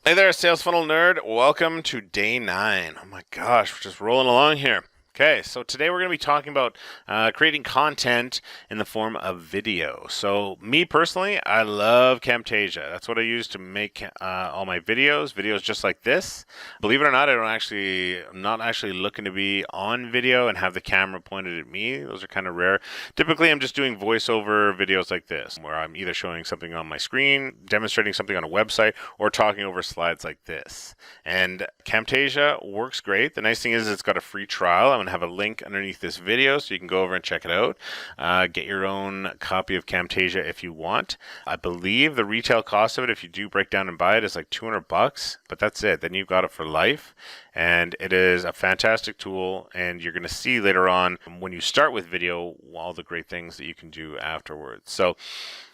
Hey there, Sales Funnel Nerd. Welcome to day 9. Oh my gosh, we're just rolling along here. Okay, so today we're going to be talking about creating content in the form of video. So me personally, I love Camtasia. That's what I use to make all my videos just like this. Believe it or not, I'm not actually looking to be on video and have the camera pointed at me. Those are kind of rare. Typically, I'm just doing voiceover videos like this, where I'm either showing something on my screen, demonstrating something on a website, or talking over slides like this. And Camtasia works great. The nice thing is it's got a free trial. I'm going to have a link underneath this video so you can go over and check it out. Get your own copy of Camtasia if you want. I believe the retail cost of it, if you do break down and buy it, is like $200, but that's it. Then you've got it for life. And it is a fantastic tool, and you're going to see later on when you start with video all the great things that you can do afterwards. So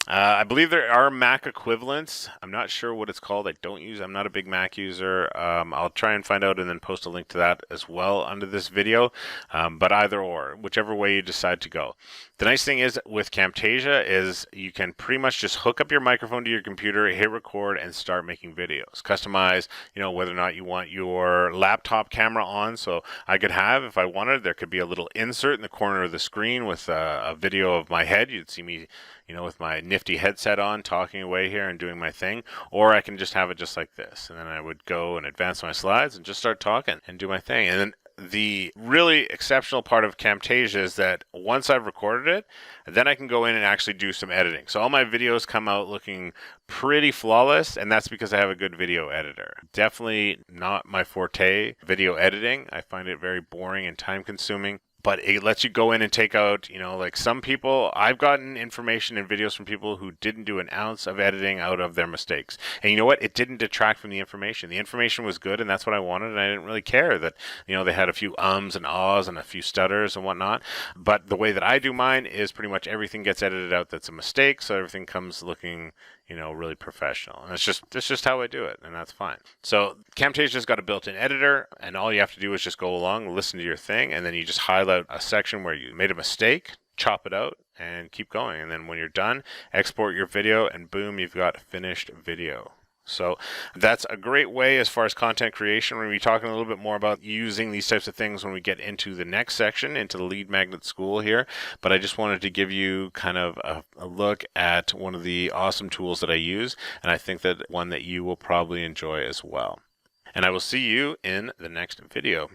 I believe there are Mac equivalents. I'm not sure what it's called. I'm not a big Mac user. I'll try and find out and then post a link to that as well under this video. But either or, whichever way you decide to go. The nice thing is with Camtasia is you can pretty much just hook up your microphone to your computer, hit record, and start making videos. Customize, whether or not you want your laptop camera on. So I could have, if I wanted, there could be a little insert in the corner of the screen with a video of my head. You'd see me with my nifty headset on, talking away here and doing my thing, or I can just have it just like this. And then I would go and advance my slides and just start talking and do my thing. And then the really exceptional part of Camtasia is that once I've recorded it, then I can go in and actually do some editing. So all my videos come out looking pretty flawless, and that's because I have a good video editor. Definitely not my forte, video editing. I find it very boring and time consuming. But it lets you go in and take out, like some people, I've gotten information and videos from people who didn't do an ounce of editing out of their mistakes. And you know what? It didn't detract from the information. The information was good, and that's what I wanted, and I didn't really care that, they had a few ums and ahs and a few stutters and whatnot. But the way that I do mine is pretty much everything gets edited out that's a mistake, so everything comes looking really professional. And that's just how I do it, and that's fine. So Camtasia's got a built-in editor, and all you have to do is just go along, listen to your thing, and then you just highlight a section where you made a mistake, chop it out, and keep going. And then when you're done, export your video, and boom, you've got finished video. So that's a great way as far as content creation. We're going to be talking a little bit more about using these types of things when we get into the next section, into the Lead Magnet School here. But I just wanted to give you kind of a look at one of the awesome tools that I use, and I think that one that you will probably enjoy as well. And I will see you in the next video.